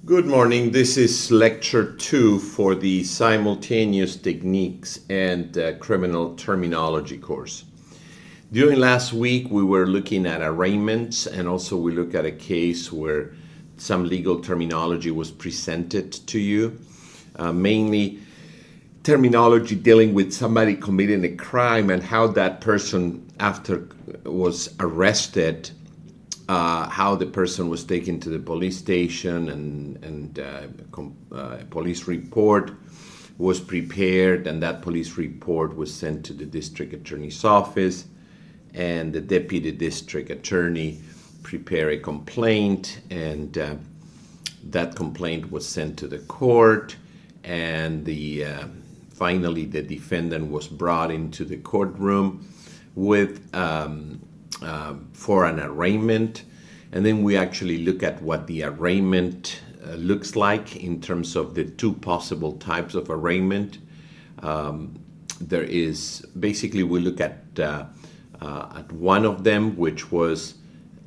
Good morning. This is lecture 2 for the Simultaneous Techniques and Criminal Terminology course. During last week, we were looking at arraignments, and also we looked at a case where some legal terminology was presented to you, mainly terminology dealing with somebody committing a crime and how that person, after was arrested, how the person was taken to the police station and a police report was prepared, and that police report was sent to the district attorney's office, and the deputy district attorney prepared a complaint, and that complaint was sent to the court, and finally the defendant was brought into the courtroom with for an arraignment. And then we actually look at what the arraignment looks like in terms of the two possible types of arraignment. There is basically, we look at one of them, which was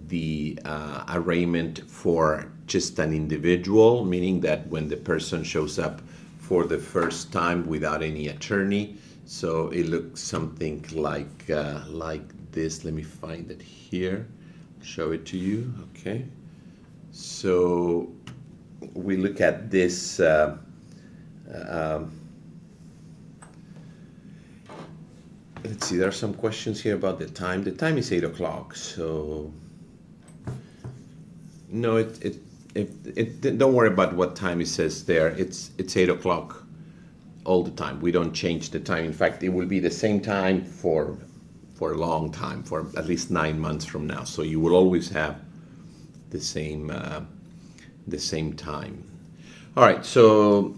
the arraignment for just an individual, meaning that when the person shows up for the first time without any attorney. So it looks something like this. Let me find it here, show it to you. Okay, so we look at this let's see, there are some questions here about the time. The time is 8 o'clock, so no, don't worry about what time it says there. It's 8 o'clock all the time. We don't change the time. In fact, it will be the same time for a long time, for at least 9 months from now. So you will always have the same time. All right. So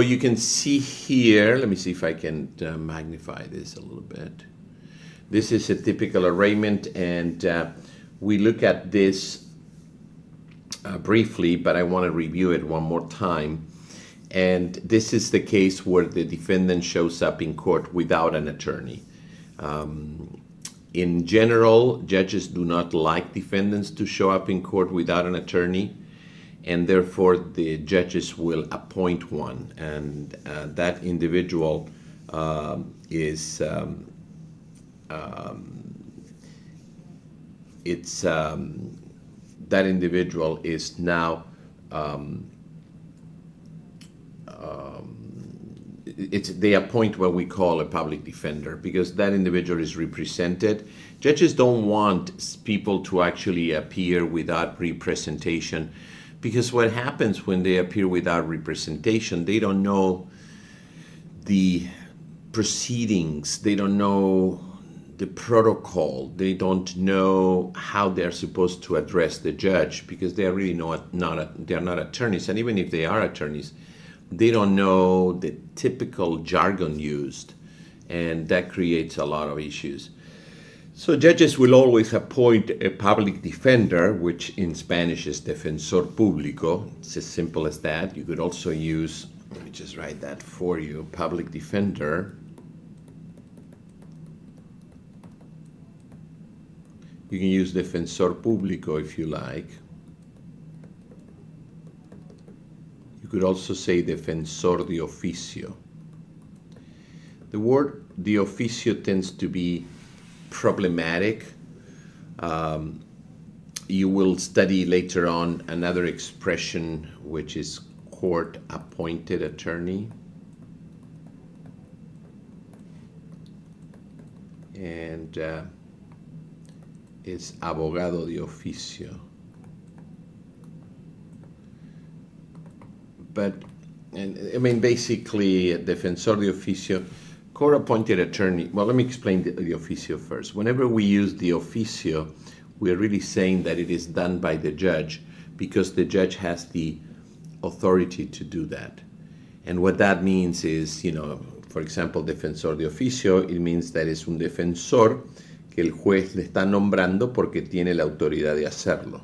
you can see here. Let me see if I can magnify this a little bit. This is a typical arraignment, and we look at this briefly, but I want to review it one more time. And this is the case where the defendant shows up in court without an attorney. In general, judges do not like defendants to show up in court without an attorney, and therefore the judges will appoint one. And that individual that individual is now they appoint what we call a public defender, because that individual is represented. Judges don't want people to actually appear without representation, because what happens when they appear without representation, they don't know the proceedings, they don't know the protocol, they don't know how they're supposed to address the judge, because they are really they're not attorneys. And even if they are attorneys, they don't know the typical jargon used, and that creates a lot of issues. So judges will always appoint a public defender, which in Spanish is defensor público. It's as simple as that. You could also use, let me just write that for you, public defender. You can use defensor público if you like. You could also say defensor de oficio. The word de oficio tends to be problematic. You will study later on another expression, which is court-appointed attorney. And it's abogado de oficio. But, I mean, basically, defensor de oficio, court-appointed attorney. Well, let me explain the oficio first. Whenever we use the oficio, we're really saying that it is done by the judge, because the judge has the authority to do that. And what that means is, for example, defensor de oficio, it means that es un defensor que el juez le está nombrando porque tiene la autoridad de hacerlo.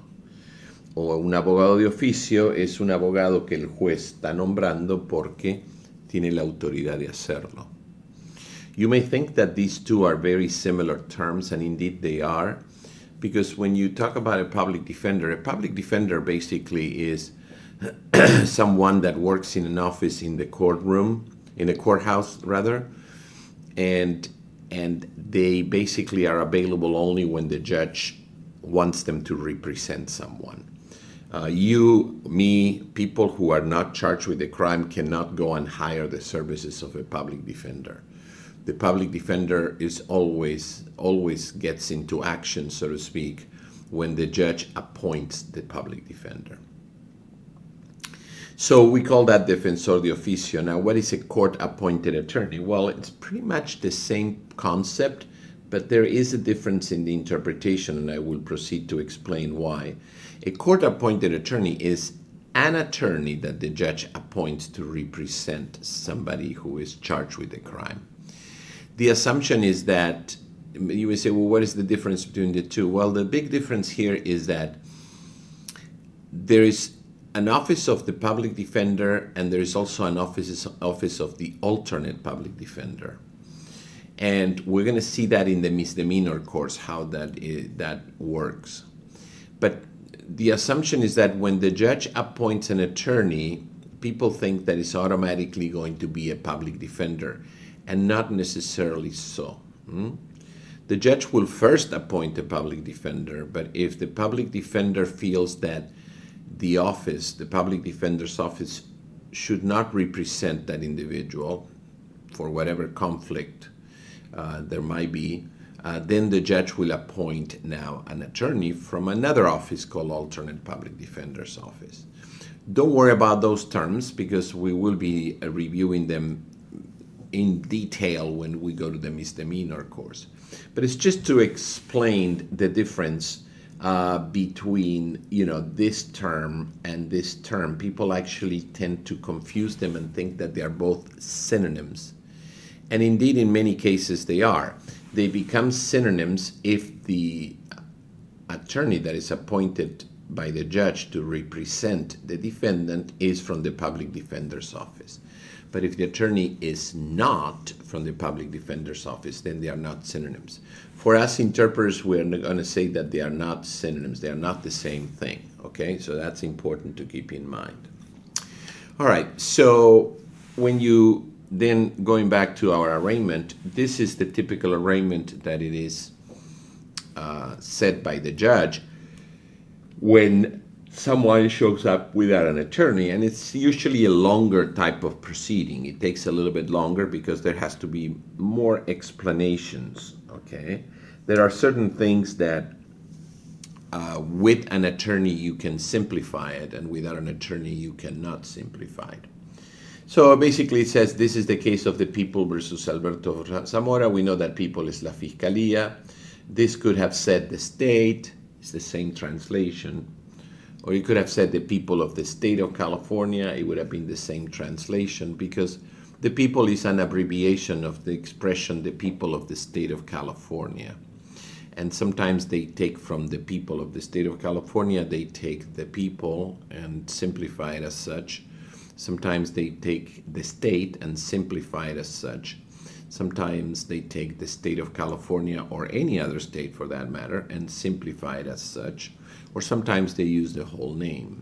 O un abogado de oficio es un abogado que el juez está nombrando porque tiene la autoridad de hacerlo. You may think that these two are very similar terms, and indeed they are, because when you talk about a public defender basically is someone that works in an office in the courthouse rather, and they basically are available only when the judge wants them to represent someone. You, me, people who are not charged with a crime cannot go and hire the services of a public defender. The public defender is always gets into action, so to speak, when the judge appoints the public defender. So we call that defensor de oficio. Now, what is a court-appointed attorney? Well, it's pretty much the same concept, but there is a difference in the interpretation, and I will proceed to explain why. A court-appointed attorney is an attorney that the judge appoints to represent somebody who is charged with a crime. The assumption is that, you may say, well, what is the difference between the two? Well, the big difference here is that there is an office of the public defender, and there is also an office of the alternate public defender. And we're going to see that in the misdemeanor course, how that works. But the assumption is that when the judge appoints an attorney, people think that it's automatically going to be a public defender, and not necessarily so. The judge will first appoint a public defender, but if the public defender feels that the public defender's office, should not represent that individual for whatever conflict there might be, then the judge will appoint now an attorney from another office called alternate public defender's office. Don't worry about those terms because we will be reviewing them in detail when we go to the misdemeanor course. But it's just to explain the difference between this term and this term. People actually tend to confuse them and think that they are both synonyms. And indeed, in many cases, they are. They become synonyms if the attorney that is appointed by the judge to represent the defendant is from the public defender's office. But if the attorney is not from the public defender's office, then they are not synonyms. For us interpreters, we're going to say that they are not synonyms. They are not the same thing, okay? So that's important to keep in mind. All right, so when you then, going back to our arraignment, this is the typical arraignment that it is set by the judge when someone shows up without an attorney, and it's usually a longer type of proceeding. It takes a little bit longer because there has to be more explanations, okay? There are certain things that with an attorney you can simplify it, and without an attorney you cannot simplify it. So basically it says this is the case of the people versus Alberto Zamora. We know that people is la Fiscalía. This could have said the state. It's the same translation. Or you could have said the people of the state of California. It would have been the same translation because the people is an abbreviation of the expression the people of the state of California. And sometimes they take from the people of the state of California, they take the people and simplify it as such. Sometimes they take the state and simplify it as such. Sometimes they take the state of California or any other state for that matter and simplify it as such. Or sometimes they use the whole name.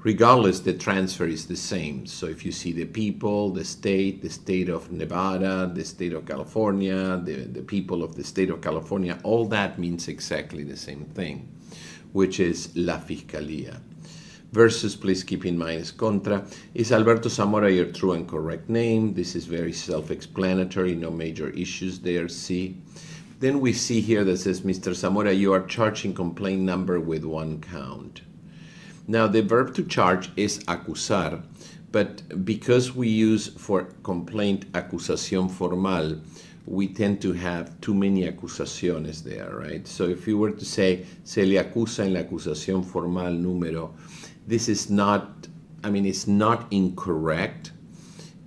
Regardless, the transfer is the same. So if you see the people, the state of Nevada, the state of California, the people of the state of California, all that means exactly the same thing, which is la Fiscalía. Versus, please keep in mind, is contra. Is Alberto Zamora your true and correct name? This is very self-explanatory, no major issues there, see. Then we see here that says, Mr. Zamora, you are charging complaint number with one count. Now, the verb to charge is acusar, but because we use for complaint acusación formal, we tend to have too many acusaciones there, right? So if you were to say, se le acusa en la acusación formal número, this is not, it's not incorrect.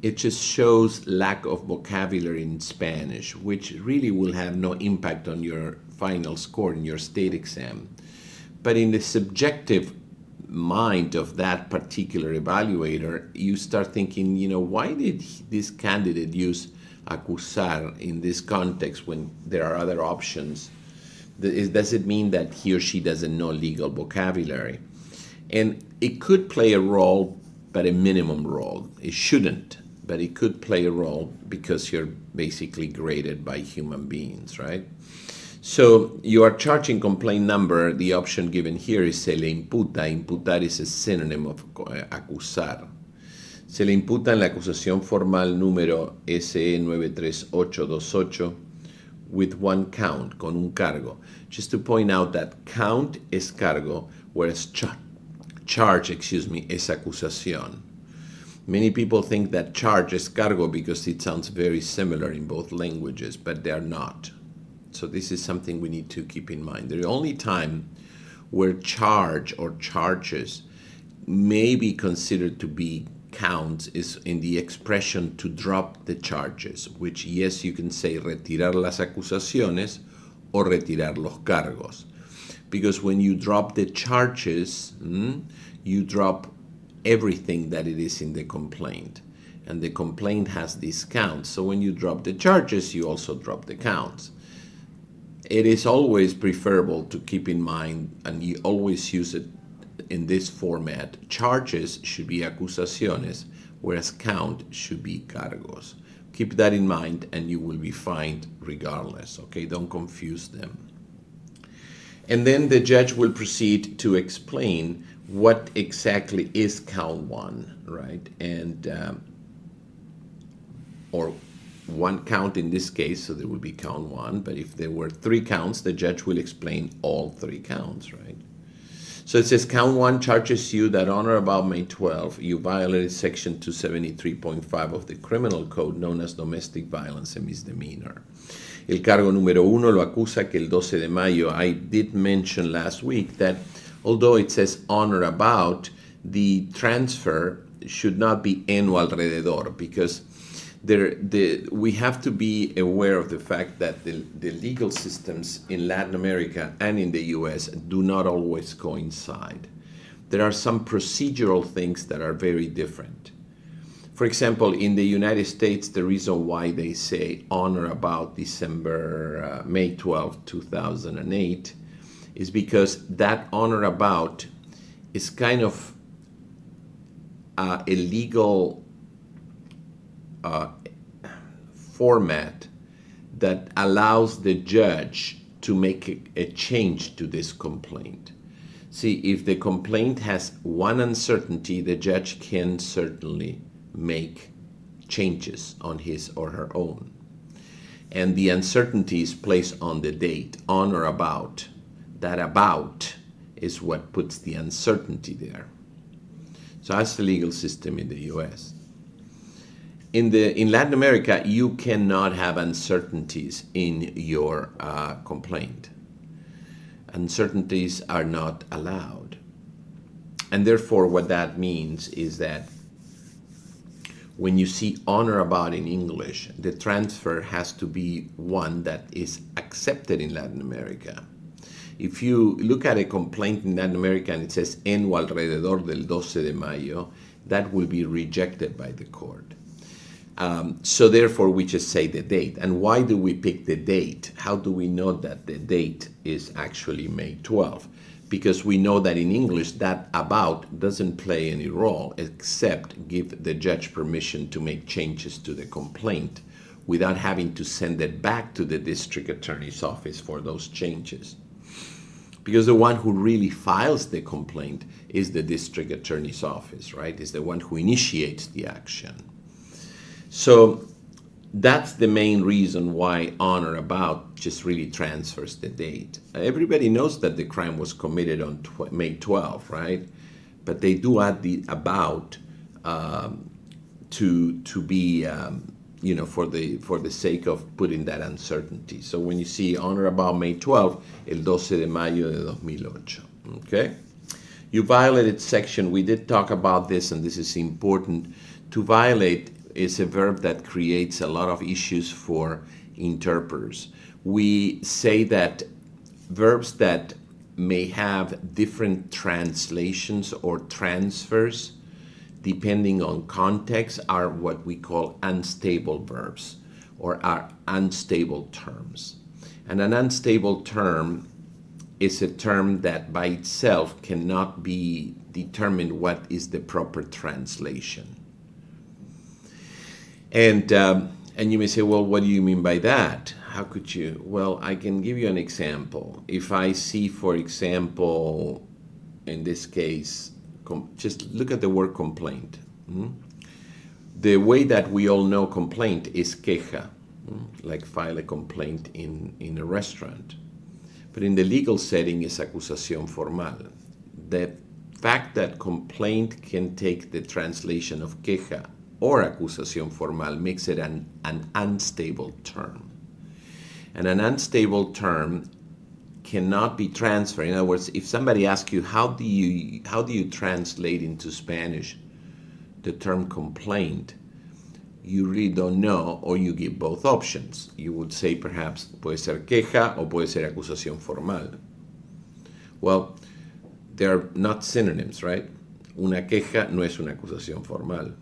It just shows lack of vocabulary in Spanish, which really will have no impact on your final score in your state exam. But in the subjective mind of that particular evaluator, you start thinking, why did this candidate use acusar in this context when there are other options? Does it mean that he or she doesn't know legal vocabulary? And it could play a role, but a minimum role. It shouldn't, but it could play a role because you're basically graded by human beings, right? So you are charging complaint number. The option given here is se le imputa. Imputar is a synonym of acusar. Se le imputa en la acusación formal número SE 93828 with one count, con un cargo. Just to point out that count es cargo, whereas charge, es acusación. Many people think that charge is cargo because it sounds very similar in both languages, but they are not. So this is something we need to keep in mind. The only time where charge or charges may be considered to be counts is in the expression to drop the charges, which, yes, you can say retirar las acusaciones or retirar los cargos. Because when you drop the charges, you drop everything that it is in the complaint. And the complaint has these counts. So when you drop the charges, you also drop the counts. It is always preferable to keep in mind, and you always use it in this format, charges should be acusaciones, whereas count should be cargos. Keep that in mind and you will be fine regardless, okay? Don't confuse them. And then the judge will proceed to explain what exactly is count one, right? And or one count in this case, so there will be count one, but if there were three counts, the judge will explain all three counts, right? So it says count one charges you that on or about May 12, you violated section 273.5 of the criminal code known as domestic violence and misdemeanor. El cargo número uno lo acusa que el 12 de mayo, I did mention last week that although it says on or about, the transfer should not be en o alrededor, because we have to be aware of the fact that the legal systems in Latin America and in the US do not always coincide. There are some procedural things that are very different. For example, in the United States, the reason why they say on or about May 12, 2008 is because that on or about is kind of a legal format that allows the judge to make a change to this complaint. See, if the complaint has one uncertainty, the judge can certainly make changes on his or her own. And the uncertainty is placed on the date, on or about. That about is what puts the uncertainty there. So that's the legal system in the US. In Latin America, you cannot have uncertainties in your complaint. Uncertainties are not allowed. And therefore, what that means is that when you see on or about in English, the transfer has to be one that is accepted in Latin America. If you look at a complaint in Latin America and it says en o alrededor del 12 de mayo, that will be rejected by the court. So therefore, we just say the date. And why do we pick the date? How do we know that the date is actually May 12? Because we know that in English, that about doesn't play any role except give the judge permission to make changes to the complaint without having to send it back to the district attorney's office for those changes. Because the one who really files the complaint is the district attorney's office, right? Is the one who initiates the action. So that's the main reason why on or about just really transfers the date. Everybody knows that the crime was committed on May 12, right? But they do add the about to be, for the sake of putting that uncertainty. So when you see on or about May 12, el 12 de mayo de 2008, okay? You violated section, we did talk about this, and this is important. To violate is a verb that creates a lot of issues for interpreters. We say that verbs that may have different translations or transfers depending on context are what we call unstable verbs or are unstable terms. And an unstable term is a term that by itself cannot be determined what is the proper translation. And you may say, well, what do you mean by that? How could you? Well, I can give you an example. If I see, for example, in this case, just look at the word complaint. The way that we all know complaint is queja, like file a complaint in a restaurant. But in the legal setting is acusación formal. The fact that complaint can take the translation of queja or acusación formal makes it an unstable term. And an unstable term cannot be transferred. In other words, if somebody asks you, how do you translate into Spanish the term complaint, you really don't know, or you give both options. You would say perhaps puede ser queja o puede ser acusación formal. Well, they're not synonyms, right? Una queja no es una acusación formal,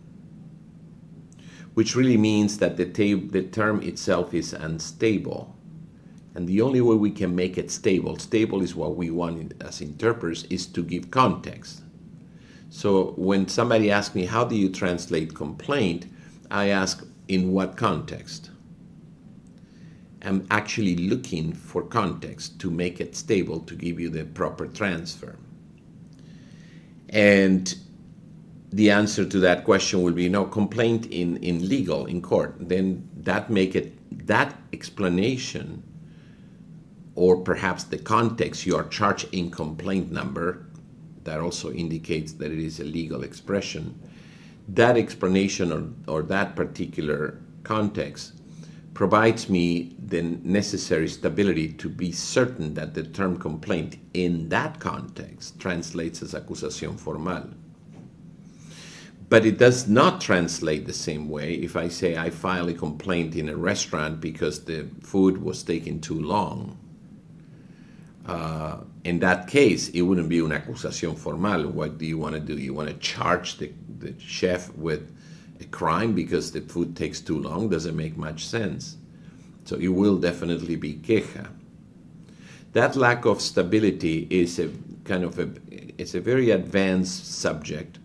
which really means that the term itself is unstable. And the only way we can make it stable is what we want as interpreters, is to give context. So when somebody asks me, how do you translate complaint? I ask, in what context? I'm actually looking for context to make it stable, to give you the proper transfer. And the answer to that question will be no, complaint in legal, in court. Then that explanation, or perhaps the context you are charged in complaint number, that also indicates that it is a legal expression. That explanation or that particular context provides me the necessary stability to be certain that the term complaint in that context translates as acusación formal. But it does not translate the same way if I say I file a complaint in a restaurant because the food was taking too long. In that case, it wouldn't be una acusación formal. What do you want to do? You want to charge the chef with a crime because the food takes too long? Doesn't make much sense. So it will definitely be queja. That lack of stability is it's a very advanced subject,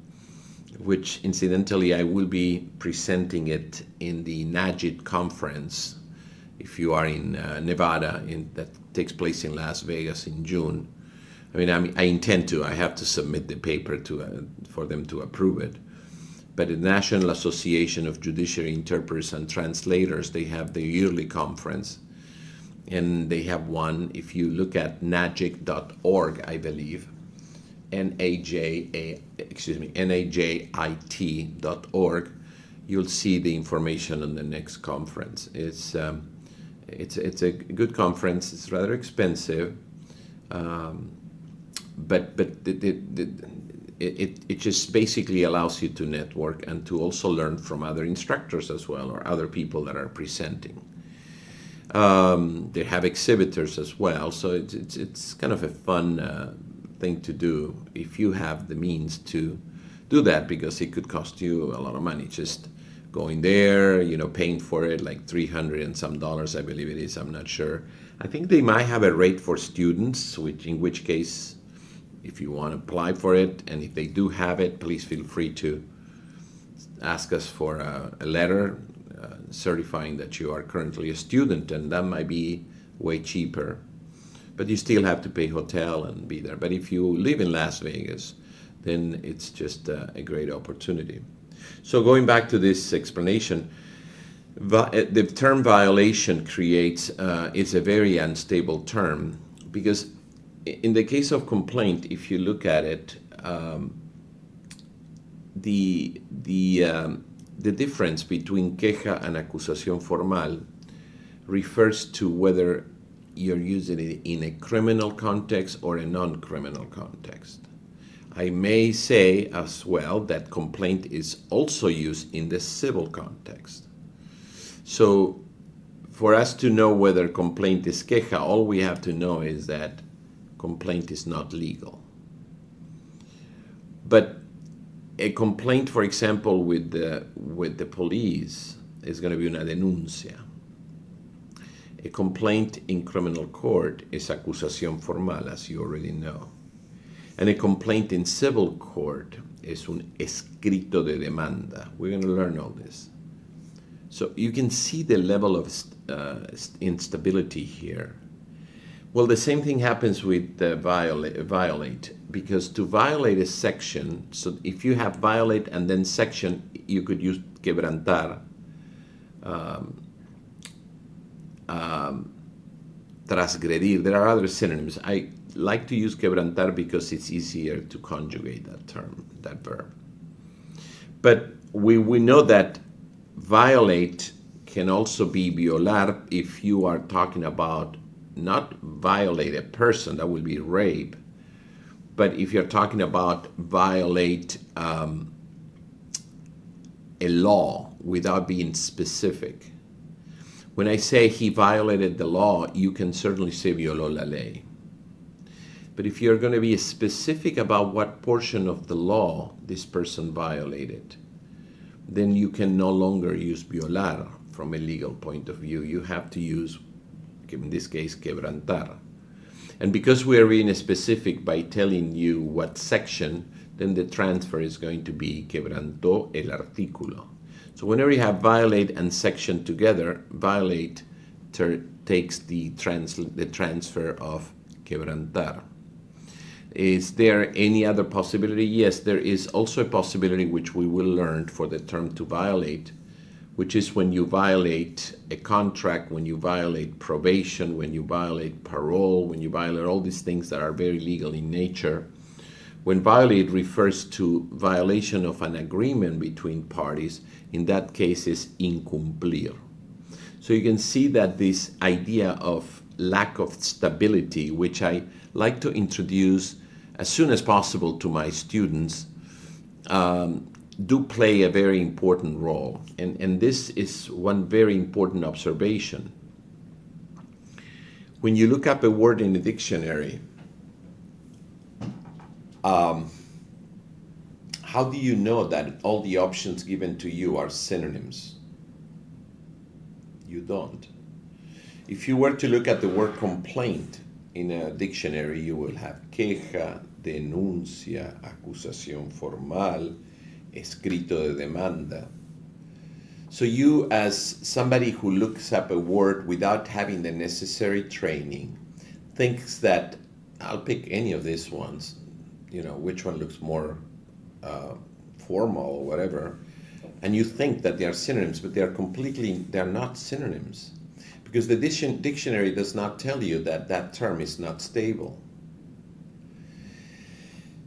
which incidentally I will be presenting it in the NAGIT conference. If you are in Nevada, that takes place in Las Vegas in June. I intend to. I have to submit the paper for them to approve it. But the National Association of Judiciary Interpreters and Translators, they have the yearly conference, and they have one. If you look at najit.org, I believe, najit.org, you'll see the information on the next conference. It's a good conference. It's rather expensive, but it just basically allows you to network and to also learn from other instructors as well, or other people that are presenting. They have exhibitors as well, so it's kind of a fun thing to do if you have the means to do that, because it could cost you a lot of money just going there, paying for it, like $300 and some dollars, I believe it is. I'm not sure. I think they might have a rate for students, in which case, if you want to apply for it, and if they do have it, please feel free to ask us for a letter certifying that you are currently a student, and that might be way cheaper. But you still have to pay hotel and be there. But if you live in Las Vegas, then it's just a great opportunity. So going back to this explanation, the term violation creates, it's a very unstable term, because in the case of complaint, if you look at it, the difference between queja and acusación formal refers to whether you're using it in a criminal context or a non-criminal context. I may say as well that complaint is also used in the civil context. So for us to know whether complaint is queja, all we have to know is that complaint is not legal. But a complaint, for example, with the police is going to be una denuncia. A complaint in criminal court is acusación formal, as you already know. And a complaint in civil court es un escrito de demanda. We're going to learn all this. So you can see the level of instability here. Well, the same thing happens with violate, because to violate a section, so if you have violate and then section, you could use quebrantar, transgredir. There are other synonyms. I like to use quebrantar because it's easier to conjugate that term, that verb. But we know that violate can also be violar if you are talking about not violate a person, that will be rape, but if you're talking about violate a law without being specific. When I say he violated the law, you can certainly say violó la ley. But if you're going to be specific about what portion of the law this person violated, then you can no longer use violar from a legal point of view. You have to use, in this case, quebrantar. And because we are being specific by telling you what section, then the transfer is going to be quebrantó el artículo. So whenever you have violate and section together, violate takes the transfer of quebrantar. Is there any other possibility? Yes, there is also a possibility which we will learn for the term to violate, which is when you violate a contract, when you violate probation, when you violate parole, when you violate all these things that are very legal in nature. When violate refers to violation of an agreement between parties, in that case is incumplir. So you can see that this idea of lack of stability, which I like to introduce as soon as possible to my students, do play a very important role. And this is one very important observation. When you look up a word in the dictionary, how do you know that all the options given to you are synonyms? You don't. If you were to look at the word complaint in a dictionary, you will have queja, denuncia, acusación formal, escrito de demanda. So you, as somebody who looks up a word without having the necessary training, thinks that I'll pick any of these ones, which one looks more formal or whatever, and you think that they are synonyms, but they're not synonyms, because the dictionary does not tell you that that term is not stable.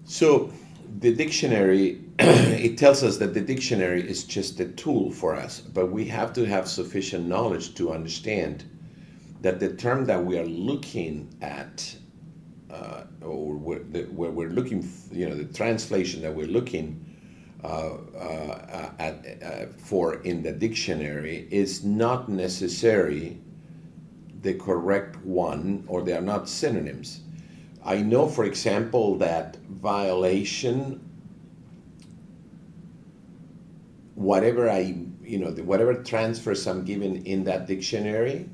So the dictionary, it tells us that the dictionary is just a tool for us, but we have to have sufficient knowledge to understand that the term that we are looking at, or where we're looking, the translation that we're looking for in the dictionary is not necessarily the correct one, or they are not synonyms. I know, for example, that violation, whatever transfers I'm given in that dictionary,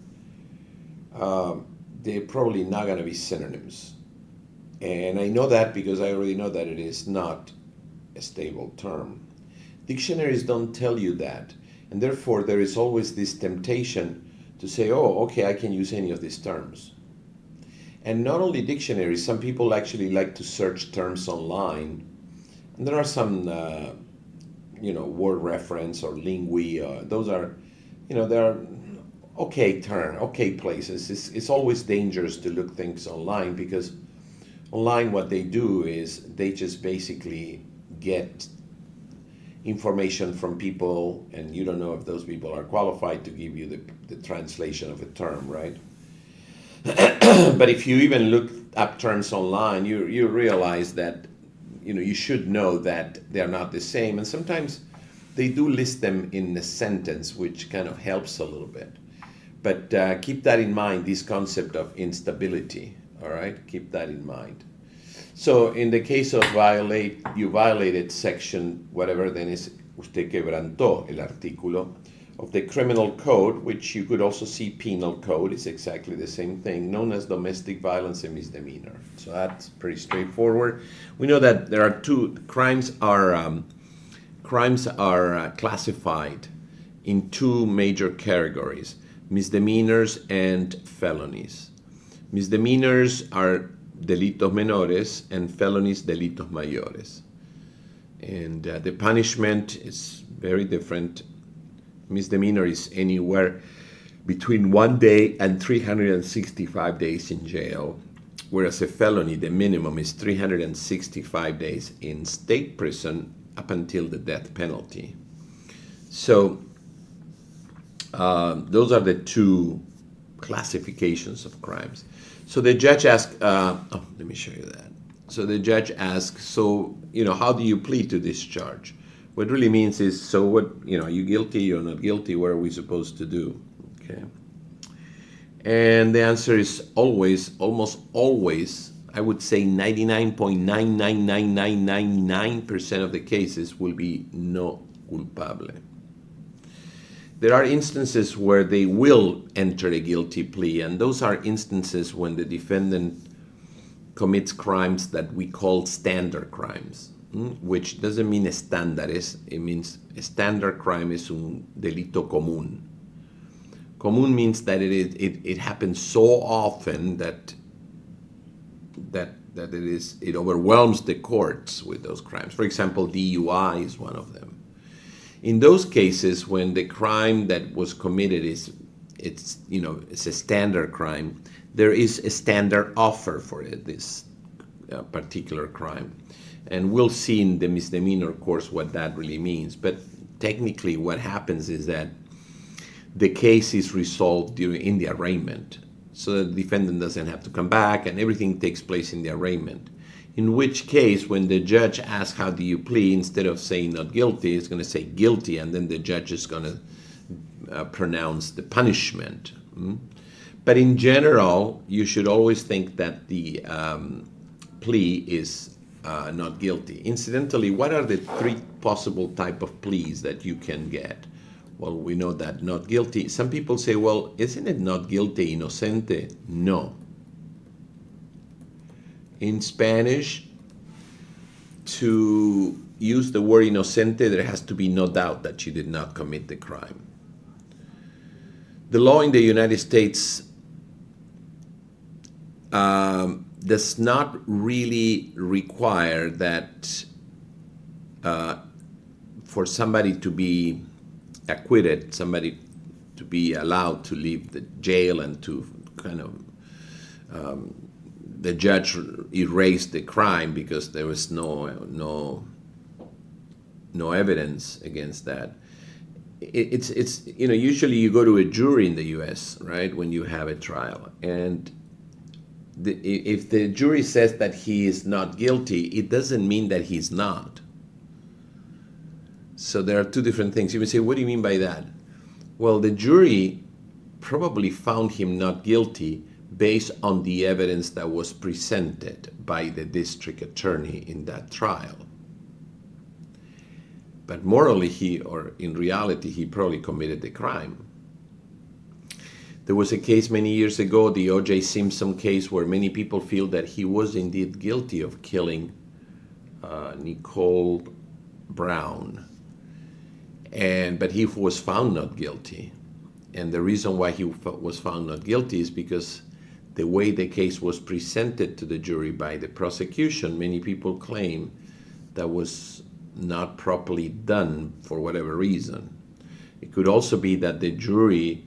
they're probably not going to be synonyms. And I know that because I already know that it is not a stable term. Dictionaries don't tell you that, and therefore there is always this temptation to say, oh, okay, I can use any of these terms. And not only dictionaries, some people actually like to search terms online, and there are some word reference or lingui. Those are, there are okay places. It's always dangerous to look things online, because online what they do is they just basically get information from people, and you don't know if those people are qualified to give you the translation of a term, right? But if you even look up terms online, you realize that you should know that they're not the same, and sometimes they do list them in a sentence, which kind of helps a little bit. But keep that in mind, this concept of instability, all right? Keep that in mind. So in the case of you violated section whatever, then is usted quebrantó el artículo. of the criminal code, which you could also see penal code, is exactly the same thing, known as domestic violence and misdemeanor. So that's pretty straightforward. We know that there are crimes are classified in two major categories: misdemeanors and felonies. Misdemeanors are delitos menores and felonies delitos mayores. And the punishment is very different. Misdemeanor is anywhere between 1 day and 365 days in jail, whereas a felony, the minimum is 365 days in state prison up until the death penalty. So those are the two classifications of crimes. So the judge asked, let me show you that. So the judge asks, so, how do you plead to this charge? What it really means is, so what, are you guilty, you're not guilty, what are we supposed to do? Okay. And the answer is always, almost always, I would say 99.99999% of the cases will be no culpable. There are instances where they will enter a guilty plea, and those are instances when the defendant commits crimes that we call standard crimes, which doesn't mean estándares. It means a standard crime is un delito común. Común means that it happens so often that it overwhelms the courts with those crimes. For example, DUI is one of them. In those cases, when the crime that was committed it's a standard crime, there is a standard offer for it, this particular crime. And we'll see in the misdemeanor course what that really means. But technically what happens is that the case is resolved in the arraignment, so the defendant doesn't have to come back and everything takes place in the arraignment. In which case, when the judge asks, how do you plead, instead of saying not guilty, it's going to say guilty, and then the judge is going to pronounce the punishment. But in general, you should always think that the plea is not guilty. Incidentally, what are the three possible type of pleas that you can get? Well, we know that not guilty. Some people say, well, isn't it not guilty, inocente? No. In Spanish, to use the word inocente, there has to be no doubt that you did not commit the crime. The law in the United States does not really require that for somebody to be acquitted, somebody to be allowed to leave the jail and to kind of the judge erased the crime because there was no evidence against that. It's usually you go to a jury in the U.S., right, when you have a trial, and if the jury says that he is not guilty, it doesn't mean that he's not. So there are two different things. You may say, what do you mean by that? Well, the jury probably found him not guilty based on the evidence that was presented by the district attorney in that trial. But morally, or in reality, he probably committed the crime. There was a case many years ago, the O.J. Simpson case, where many people feel that he was indeed guilty of killing Nicole Brown. But he was found not guilty. And the reason why he was found not guilty is because the way the case was presented to the jury by the prosecution, many people claim that was not properly done for whatever reason. It could also be that the jury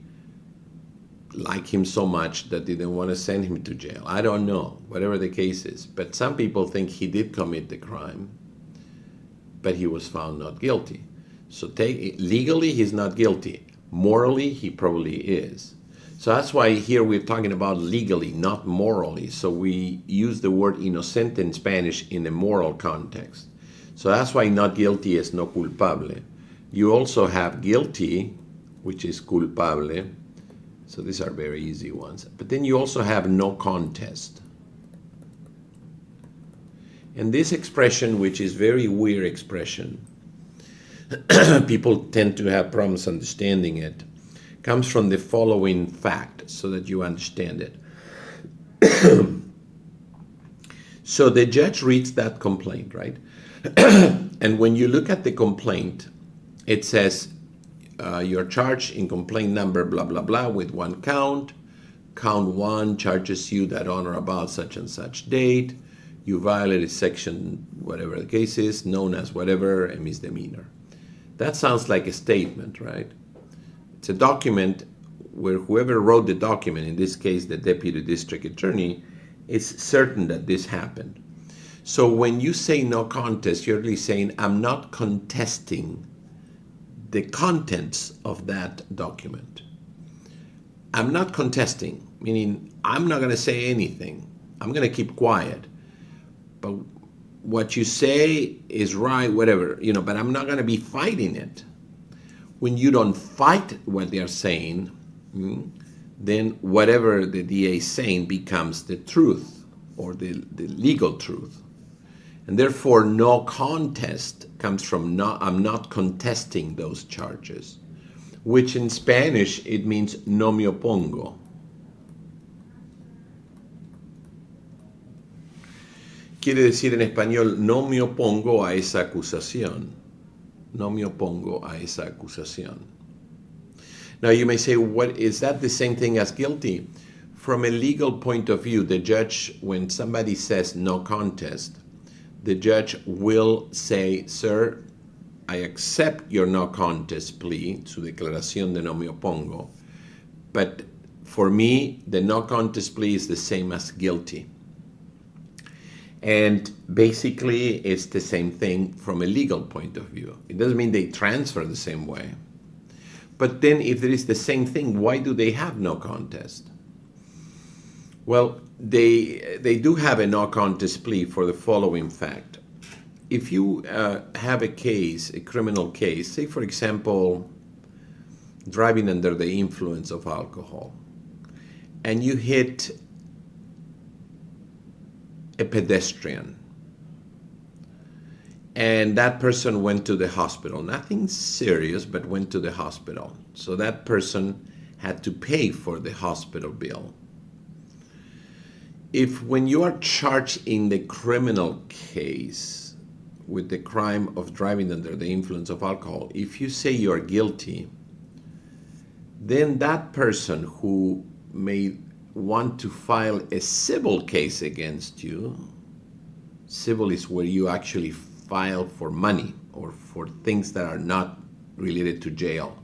liked him so much that they didn't want to send him to jail. I don't know, whatever the case is. But some people think he did commit the crime, but he was found not guilty. So legally, he's not guilty. Morally, he probably is. So that's why here we're talking about legally, not morally. So we use the word inocente in Spanish in a moral context. So that's why not guilty is no culpable. You also have guilty, which is culpable. So these are very easy ones. But then you also have no contest. And this expression, which is very weird expression, people tend to have problems understanding it, comes from the following fact so that you understand it. So the judge reads that complaint, right? And when you look at the complaint, it says you're charged in complaint number blah, blah, blah with one count. Count one charges you that on or about such and such date. You violated section, whatever the case is, known as whatever, a misdemeanor. That sounds like a statement, right? It's a document where whoever wrote the document, in this case the deputy district attorney, is certain that this happened. So when you say no contest, you're really saying I'm not contesting the contents of that document. I'm not contesting, meaning I'm not going to say anything. I'm going to keep quiet. But what you say is right, whatever, but I'm not going to be fighting it. When you don't fight what they're saying, then whatever the DA is saying becomes the truth or the legal truth. And therefore, no contest comes from I'm not contesting those charges, which in Spanish, it means no me opongo. Quiere decir en español, no me opongo a esa acusación. No me opongo a esa acusación. Now you may say, what is that the same thing as guilty? From a legal point of view, the judge, when somebody says no contest, the judge will say, sir, I accept your no contest plea, su declaración de no me opongo, but for me, the no contest plea is the same as guilty. And basically, it's the same thing from a legal point of view. It doesn't mean they transfer the same way. But then if there is the same thing, why do they have no contest? Well, they do have a no contest plea for the following fact. If you have a case, a criminal case, say for example, driving under the influence of alcohol, and you hit a pedestrian, and that person went to the hospital. Nothing serious, but went to the hospital. So that person had to pay for the hospital bill. If when you are charged in the criminal case with the crime of driving under the influence of alcohol, if you say you're guilty, then that person who may want to file a civil case against you, civil is where you actually file for money or for things that are not related to jail.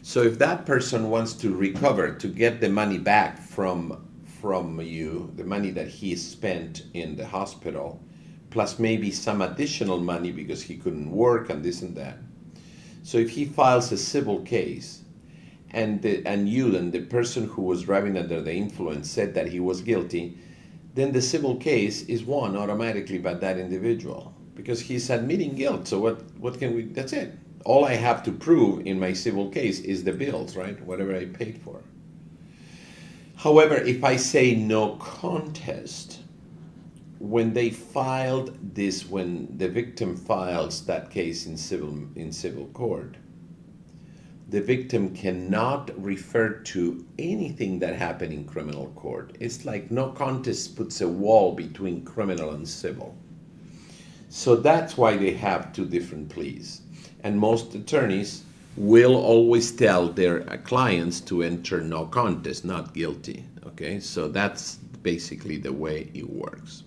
So if that person wants to recover, to get the money back from you, the money that he spent in the hospital, plus maybe some additional money because he couldn't work and this and that. So if he files a civil case, and the person who was driving under the influence said that he was guilty, then the civil case is won automatically by that individual because he's admitting guilt. So what can we? That's it. All I have to prove in my civil case is the bills, right? Whatever I paid for. However, if I say no contest, when they filed this, when the victim files that case in civil court, the victim cannot refer to anything that happened in criminal court. It's like no contest puts a wall between criminal and civil. So that's why they have two different pleas. And most attorneys will always tell their clients to enter no contest, not guilty. Okay, so that's basically the way it works.